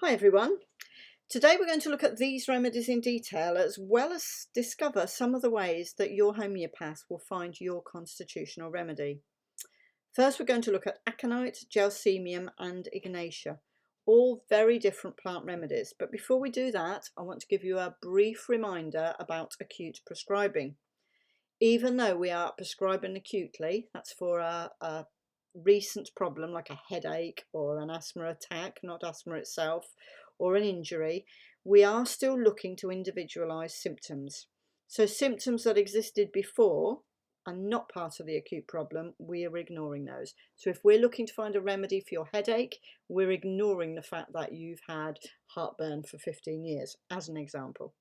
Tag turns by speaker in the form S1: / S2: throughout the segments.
S1: Hi everyone. Today we're going to look at these remedies in detail as well as discover some of the ways that your homeopath will find your constitutional remedy. First we're going to look at Aconite, Gelcemium and Ignatia, all very different plant remedies. But before we do that, I want to give you a brief reminder about acute prescribing. Even though we are prescribing acutely, that's for a recent problem like a headache or an asthma attack, not asthma itself, or an injury, we are still looking to individualise symptoms. So symptoms that existed before and not part of the acute problem, we are ignoring those. So if we're looking to find a remedy for your headache, we're ignoring the fact that you've had heartburn for 15 years, as an example.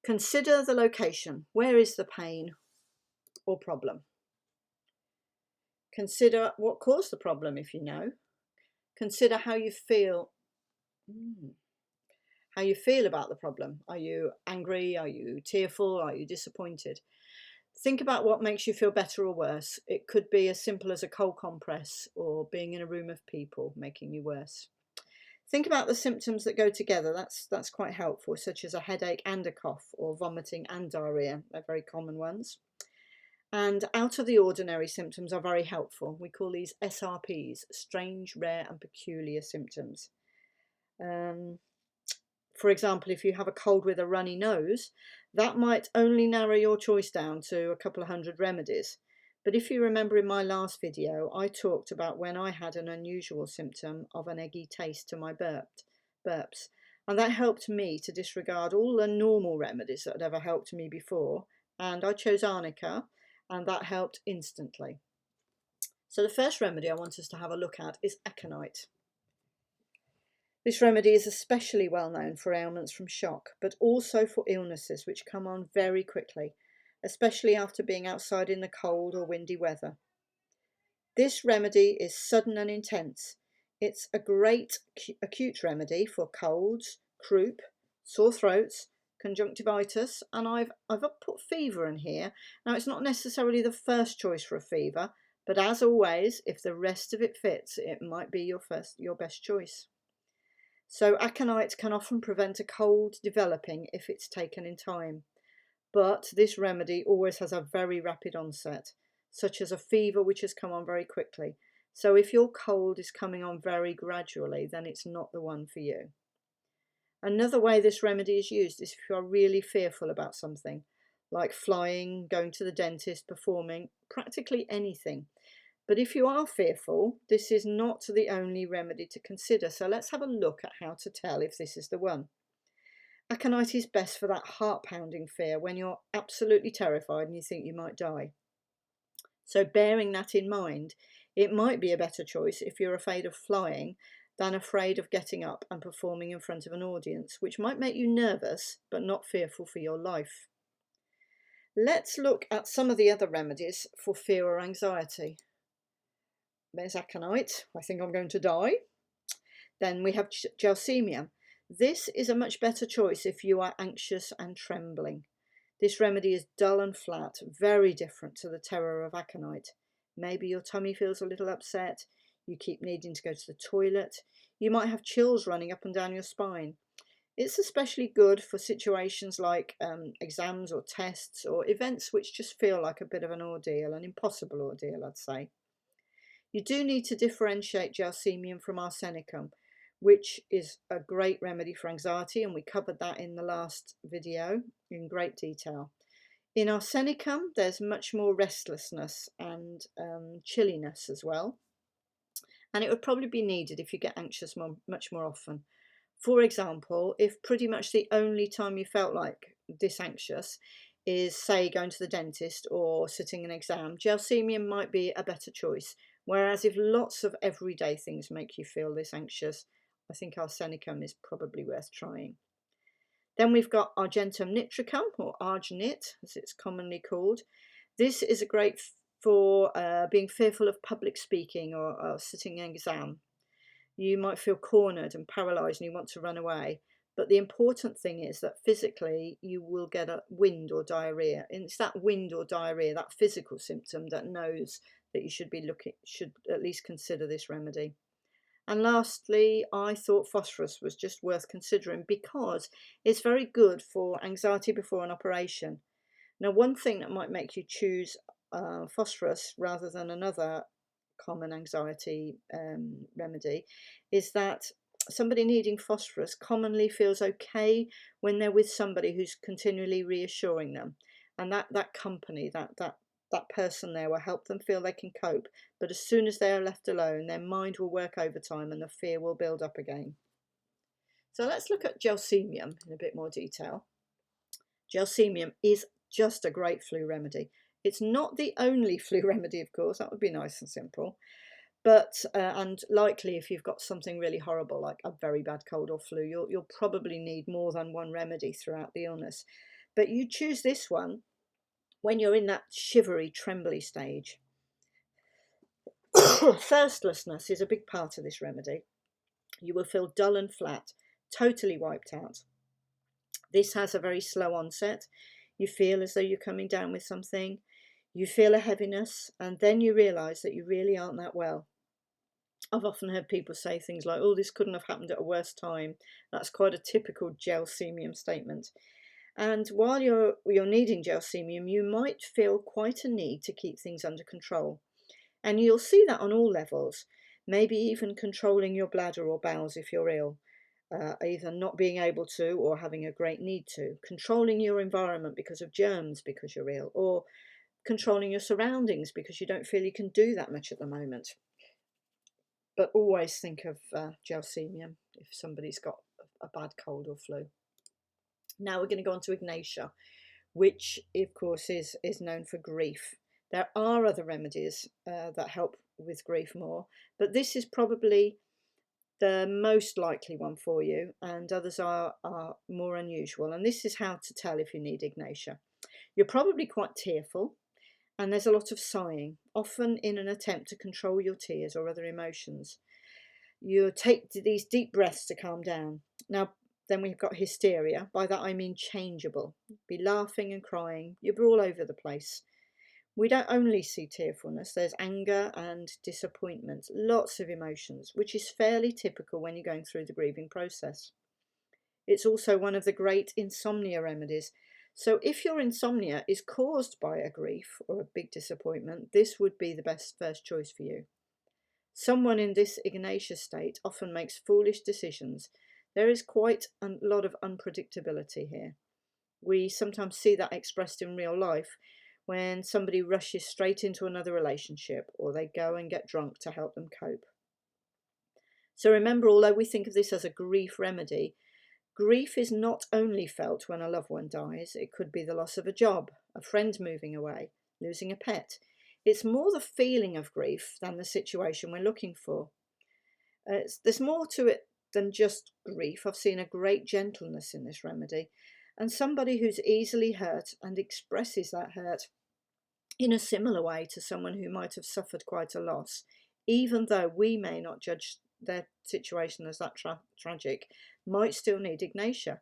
S1: Consider the location. Where is the pain or problem? Consider what caused the problem if you know. Consider how you feel. How you feel about the problem. Are you angry? Are you tearful? Are you disappointed? Think about what makes you feel better or worse. It could be as simple as a cold compress or being in a room of people making you worse. Think about the symptoms that go together. That's quite helpful, such as a headache and a cough, or vomiting and diarrhea. They're very common ones. And out of the ordinary symptoms are very helpful. We call these SRPs, strange, rare and peculiar symptoms. For example, if you have a cold with a runny nose, that might only narrow your choice down to a couple of hundred remedies. But if you remember in my last video, I talked about when I had an unusual symptom of an eggy taste to my burps. And that helped me to disregard all the normal remedies that had ever helped me before. And I chose arnica, and that helped instantly. So the first remedy I want us to have a look at is aconite. This remedy is especially well known for ailments from shock, but also for illnesses which come on very quickly, especially after being outside in the cold or windy weather. This remedy is sudden and intense. It's a great acute remedy for colds, croup, sore throats, conjunctivitis, and I've put fever in here. Now it's not necessarily the first choice for a fever, but as always, if the rest of it fits, it might be your best choice. So aconite can often prevent a cold developing if it's taken in time, but this remedy always has a very rapid onset, such as a fever which has come on very quickly. So if your cold is coming on very gradually, then it's not the one for you. Another way this remedy is used is if you are really fearful about something, like flying, going to the dentist, performing, practically anything. But if you are fearful, this is not the only remedy to consider. So let's have a look at how to tell if this is the one. Aconite is best for that heart-pounding fear when you're absolutely terrified and you think you might die. So bearing that in mind, it might be a better choice if you're afraid of flying than afraid of getting up and performing in front of an audience, which might make you nervous but not fearful for your life. Let's look at some of the other remedies for fear or anxiety. There's aconite, I think I'm going to die. Then we have Gelcemia. This is a much better choice if you are anxious and trembling. This remedy is dull and flat, very different to the terror of aconite. Maybe your tummy feels a little upset, you keep needing to go to the toilet, you might have chills running up and down your spine. It's especially good for situations like exams or tests or events which just feel like a bit of an ordeal, an impossible ordeal, I'd say. You do need to differentiate Gelcemium from arsenicum, which is a great remedy for anxiety, and we covered that in the last video in great detail. In arsenicum, there's much more restlessness and chilliness as well, and it would probably be needed if you get anxious much more often. For example, if pretty much the only time you felt like this anxious is, say, going to the dentist or sitting an exam, Gelcemium might be a better choice. Whereas if lots of everyday things make you feel this anxious, I think arsenicum is probably worth trying. Then we've got argentum nitricum, or arginate, as it's commonly called. This is great for being fearful of public speaking or sitting an exam. You might feel cornered and paralysed and you want to run away. But the important thing is that physically you will get a wind or diarrhea. And it's that wind or diarrhea, that physical symptom, that knows that you should at least consider this remedy. And lastly, I thought phosphorus was just worth considering because it's very good for anxiety before an operation. Now, one thing that might make you choose phosphorus rather than another common anxiety remedy is that somebody needing phosphorus commonly feels okay when they're with somebody who's continually reassuring them, and that company, that person there will help them feel they can cope. But as soon as they are left alone, their mind will work overtime and the fear will build up again. So let's look at Gelcemium in a bit more detail. Gelcemium is just a great flu remedy. It's not the only flu remedy, of course, that would be nice and simple. But, and likely if you've got something really horrible, like a very bad cold or flu, you'll probably need more than one remedy throughout the illness. But you choose this one when you're in that shivery, trembly stage. Thirstlessness is a big part of this remedy. You will feel dull and flat, totally wiped out. This has a very slow onset. You feel as though you're coming down with something. You feel a heaviness, and then you realise that you really aren't that well. I've often heard people say things like, oh, this couldn't have happened at a worse time. That's quite a typical Gelcemium statement. And while you're needing Gelcemium, you might feel quite a need to keep things under control. And you'll see that on all levels, maybe even controlling your bladder or bowels if you're ill, either not being able to or having a great need to, controlling your environment because of germs because you're ill, or controlling your surroundings because you don't feel you can do that much at the moment. But always think of Gelcemium if somebody's got a bad cold or flu. Now we're going to go on to Ignatia, which of course is known for grief. There are other remedies that help with grief more, but this is probably the most likely one for you, and others are more unusual. And this is how to tell if you need Ignatia. You're probably quite tearful, and there's a lot of sighing, often in an attempt to control your tears or other emotions. You take these deep breaths to calm down. Now, then we've got hysteria. By that I mean changeable. Be laughing and crying. You're all over the place. We don't only see tearfulness, there's anger and disappointment, lots of emotions, which is fairly typical when you're going through the grieving process. It's also one of the great insomnia remedies. So if your insomnia is caused by a grief or a big disappointment, this would be the best first choice for you. Someone in this Ignatia state often makes foolish decisions. There is quite a lot of unpredictability here. We sometimes see that expressed in real life when somebody rushes straight into another relationship or they go and get drunk to help them cope. So remember, although we think of this as a grief remedy, grief is not only felt when a loved one dies. It could be the loss of a job, a friend moving away, losing a pet. It's more the feeling of grief than the situation we're looking for. There's more to it than just grief. I've seen a great gentleness in this remedy, and somebody who's easily hurt and expresses that hurt in a similar way to someone who might have suffered quite a loss, even though we may not judge their situation as that tragic, might still need Ignatia.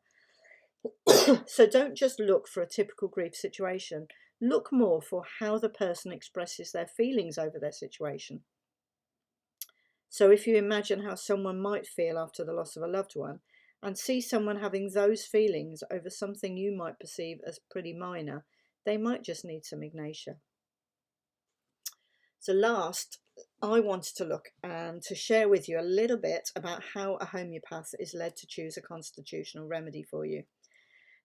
S1: So don't just look for a typical grief situation. Look more for how the person expresses their feelings over their situation. So if you imagine how someone might feel after the loss of a loved one, and see someone having those feelings over something you might perceive as pretty minor, they might just need some Ignatia. So last, I wanted to look and to share with you a little bit about how a homeopath is led to choose a constitutional remedy for you.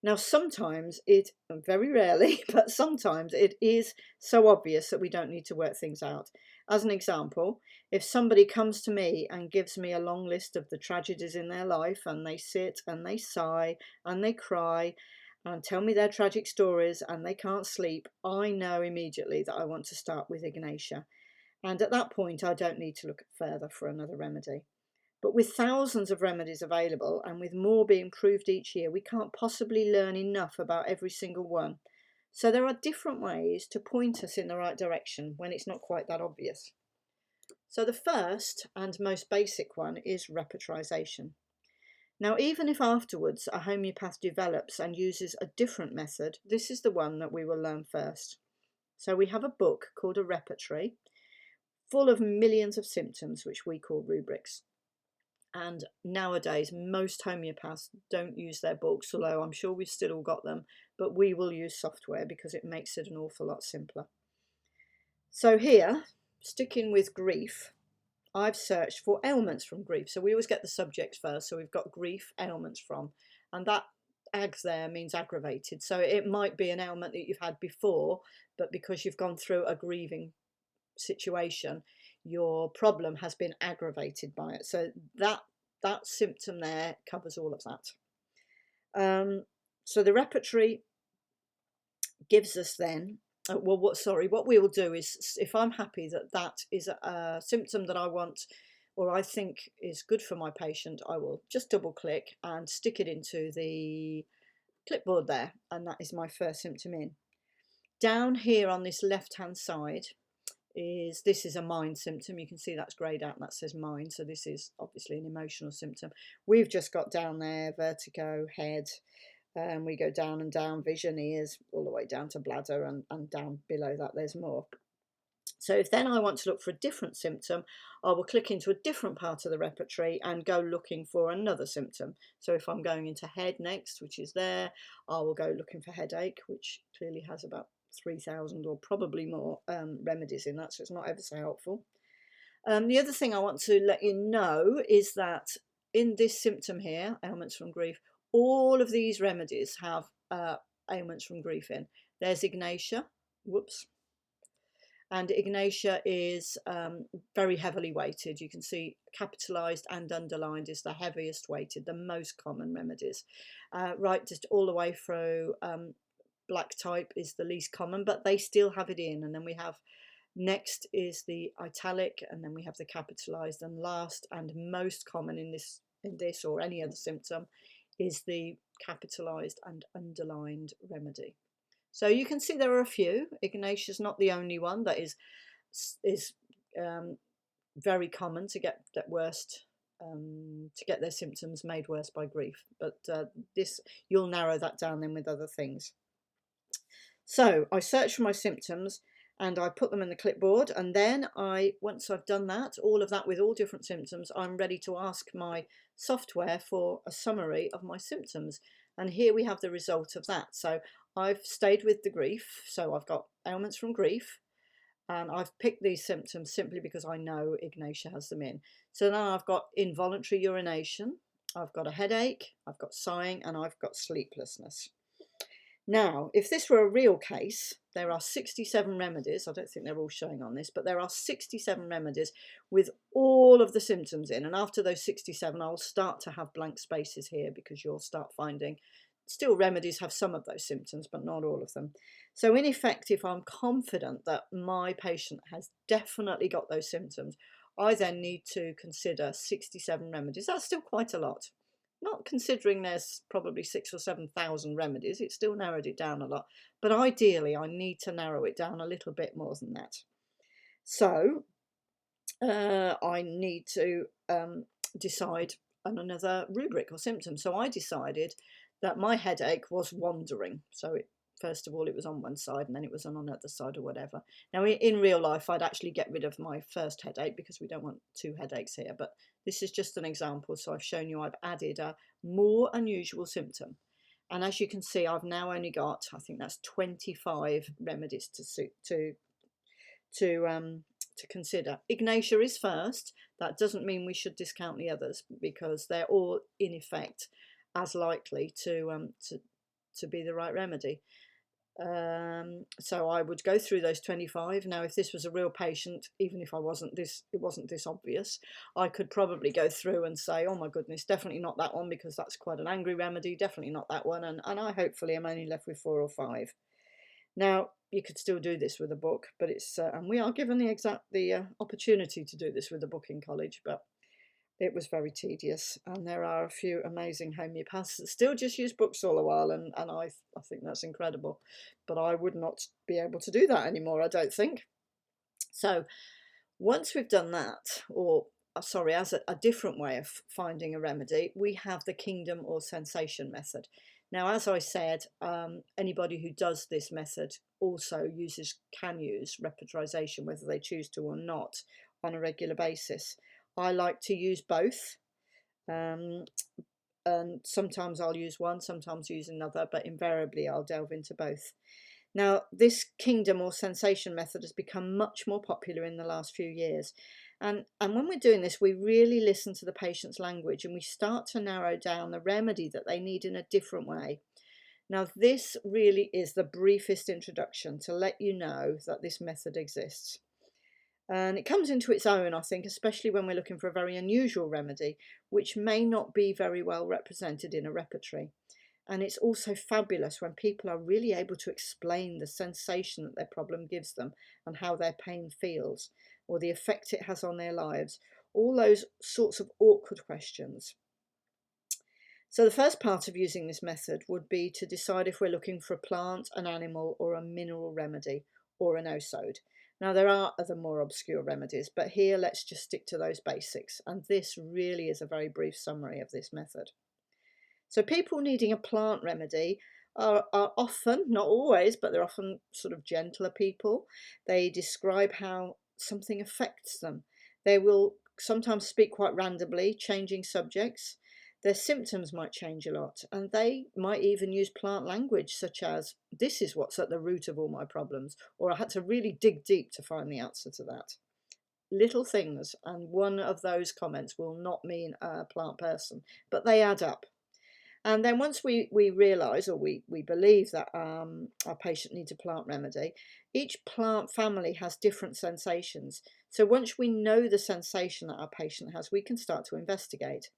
S1: Now, sometimes very rarely, but sometimes it is so obvious that we don't need to work things out. As an example, if somebody comes to me and gives me a long list of the tragedies in their life, and they sit and they sigh and they cry and tell me their tragic stories and they can't sleep, I know immediately that I want to start with Ignatia. And at that point, I don't need to look further for another remedy. But with thousands of remedies available and with more being proved each year, we can't possibly learn enough about every single one. So there are different ways to point us in the right direction when it's not quite that obvious. So the first and most basic one is repertorisation. Now, even if afterwards a homeopath develops and uses a different method, this is the one that we will learn first. So we have a book called a repertory, full of millions of symptoms, which we call rubrics. And nowadays, most homeopaths don't use their books, although I'm sure we've still all got them, but we will use software because it makes it an awful lot simpler. So here, sticking with grief, I've searched for ailments from grief. So we always get the subject first. So we've got grief, ailments from, and that ags there means aggravated. So it might be an ailment that you've had before, but because you've gone through a grieving situation, your problem has been aggravated by it. So that symptom there covers all of that. So the repertory gives us then, what we will do is, if I'm happy that that is a symptom that I want or I think is good for my patient, I will just double click and stick it into the clipboard there, and that is my first symptom in. Down here on this left hand side this is a mind symptom. You can see that's greyed out and that says mind, so this is obviously an emotional symptom. We've just got down there vertigo, head, and we go down and down, vision, ears, all the way down to bladder, and down below that there's more. So if then I want to look for a different symptom, I will click into a different part of the repertory and go looking for another symptom. So if I'm going into head next, which is there, I will go looking for headache, which clearly has about 3,000 or probably more remedies in that, so it's not ever so helpful. The other thing I want to let you know is that in this symptom here, ailments from grief, all of these remedies have ailments from grief in. There's Ignatia, whoops, and Ignatia is very heavily weighted. You can see capitalized and underlined is the heaviest weighted, the most common remedies. Right, just all the way through black type is the least common, but they still have it in. And then we have next is the italic, and then we have the capitalized, and last and most common in this or any other symptom is the capitalized and underlined remedy. So you can see there are a few. Ignatia is not the only one that is very common to get their symptoms made worse by grief, but this, you'll narrow that down then with other things. So I search for my symptoms and I put them in the clipboard, and then once I've done that, all of that with all different symptoms, I'm ready to ask my software for a summary of my symptoms. And here we have the result of that. So I've stayed with the grief, so I've got ailments from grief, and I've picked these symptoms simply because I know Ignatia has them in. So now I've got involuntary urination, I've got a headache, I've got sighing, and I've got sleeplessness. Now, if this were a real case, there are 67 remedies. I don't think they're all showing on this, but there are 67 remedies with all of the symptoms in. And after those 67, I'll start to have blank spaces here because you'll start finding still remedies have some of those symptoms, but not all of them. So in effect, if I'm confident that my patient has definitely got those symptoms, I then need to consider 67 remedies. That's still quite a lot. Not considering there's probably 6,000 or 7,000 remedies, it still narrowed it down a lot. But ideally, I need to narrow it down a little bit more than that. So I need to decide on another rubric or symptom. So I decided that my headache was wandering. So first of all, it was on one side and then it was on another side or whatever. Now, in real life, I'd actually get rid of my first headache because we don't want two headaches here. But this is just an example. So I've shown you I've added a more unusual symptom. And as you can see, I've now only got, I think that's 25 remedies to consider. Ignatia is first. That doesn't mean we should discount the others because they're all in effect as likely to be the right remedy. So I would go through those 25. Now, if this was a real patient, even if it wasn't this obvious, I could probably go through and say, oh my goodness, definitely not that one because that's quite an angry remedy, definitely not that one, and I hopefully am only left with 4 or 5. Now, you could still do this with a book, but it's and we are given the opportunity to do this with a book in college, but it was very tedious, and there are a few amazing homeopaths that still just use books all the while, and I think that's incredible. But I would not be able to do that anymore, I don't think. So once we've done that, or sorry, as a different way of finding a remedy, we have the kingdom or sensation method. Now, as I said, anybody who does this method also can use repertorization, whether they choose to or not, on a regular basis. I like to use both. Um, and sometimes I'll use one, sometimes use another, but invariably I'll delve into both. Now, this kingdom or sensation method has become much more popular in the last few years. And when we're doing this, we really listen to the patient's language and we start to narrow down the remedy that they need in a different way. Now, this really is the briefest introduction to let you know that this method exists. And it comes into its own, I think, especially when we're looking for a very unusual remedy, which may not be very well represented in a repertory. And it's also fabulous when people are really able to explain the sensation that their problem gives them and how their pain feels or the effect it has on their lives. All those sorts of awkward questions. So the first part of using this method would be to decide if we're looking for a plant, an animal, or a mineral remedy, or an osode. Now there are other more obscure remedies, but here let's just stick to those basics. And this really is a very brief summary of this method. So people needing a plant remedy are often, not always, but they're often sort of gentler people. They describe how something affects them. They will sometimes speak quite randomly, changing subjects. Their symptoms might change a lot, and they might even use plant language such as, "This is what's at the root of all my problems," or "I had to really dig deep to find the answer to that." Little things, and one of those comments will not mean a plant person, but they add up. And then once we realise or we believe that our patient needs a plant remedy, each plant family has different sensations. So once we know the sensation that our patient has, we can start to investigate.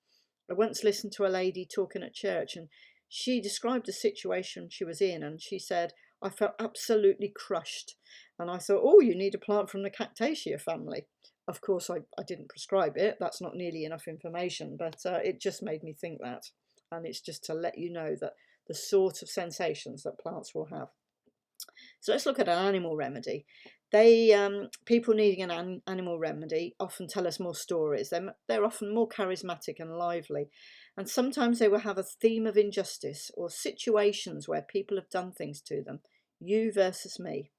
S1: I once listened to a lady talking at church, and she described a situation she was in, and she said, "I felt absolutely crushed." And I thought, oh, you need a plant from the Cactaceae family. Of course, I didn't prescribe it. That's not nearly enough information, but it just made me think that. And it's just to let you know that the sort of sensations that plants will have. So let's look at an animal remedy. People needing an animal remedy often tell us more stories. They're often more charismatic and lively, and sometimes they will have a theme of injustice or situations where people have done things to them. You versus me.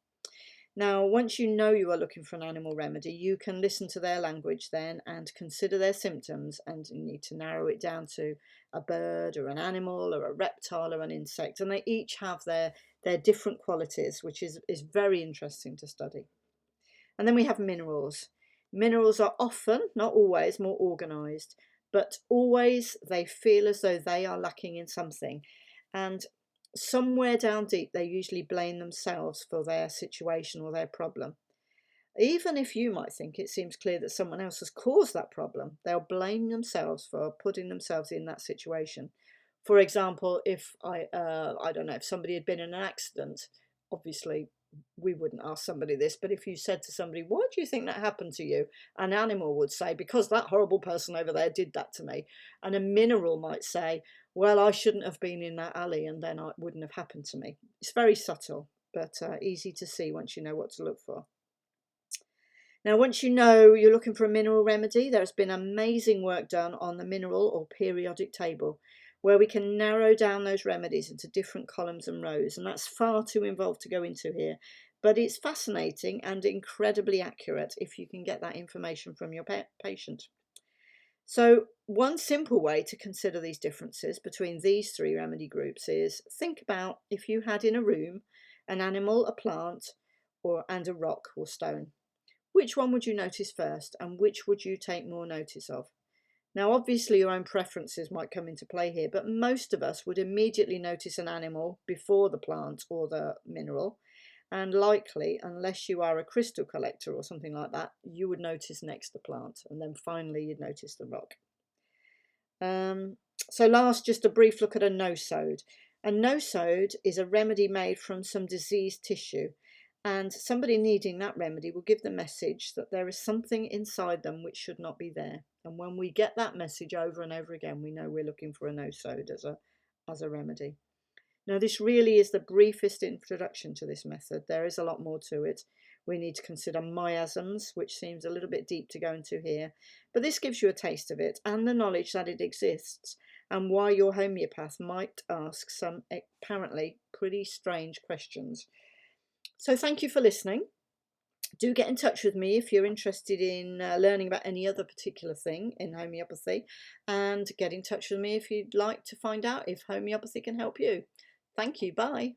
S1: Now, once you know you are looking for an animal remedy, you can listen to their language then and consider their symptoms, and you need to narrow it down to a bird or an animal or a reptile or an insect, and they each have their different qualities, which is very interesting to study. And then we have minerals. Minerals are often, not always, more organised, but always they feel as though they are lacking in something. And somewhere down deep, they usually blame themselves for their situation or their problem. Even if you might think it seems clear that someone else has caused that problem, they'll blame themselves for putting themselves in that situation. For example, if I don't know, if somebody had been in an accident, obviously we wouldn't ask somebody this, but if you said to somebody, "Why do you think that happened to you?" An animal would say, "Because that horrible person over there did that to me." And a mineral might say, "Well, I shouldn't have been in that alley and then it wouldn't have happened to me." It's very subtle, but easy to see once you know what to look for. Now, once you know you're looking for a mineral remedy, there's been amazing work done on the mineral or periodic table, where we can narrow down those remedies into different columns and rows, and that's far too involved to go into here. But it's fascinating and incredibly accurate if you can get that information from your patient. So one simple way to consider these differences between these three remedy groups is think about if you had in a room an animal, a plant, and a rock or stone. Which one would you notice first, and which would you take more notice of? Now, obviously, your own preferences might come into play here, but most of us would immediately notice an animal before the plant or the mineral, and likely, unless you are a crystal collector or something like that, you would notice next the plant, and then finally you'd notice the rock. So last, just a brief look at a nosode. A nosode is a remedy made from some diseased tissue, and somebody needing that remedy will give the message that there is something inside them which should not be there. And when we get that message over and over again, we know we're looking for a nosode as a remedy. Now, this really is the briefest introduction to this method. There is a lot more to it. We need to consider miasms, which seems a little bit deep to go into here, but this gives you a taste of it and the knowledge that it exists, and why your homeopath might ask some apparently pretty strange questions. So thank you for listening. Do get in touch with me if you're interested in learning about any other particular thing in homeopathy, and get in touch with me if you'd like to find out if homeopathy can help you. Thank you. Bye.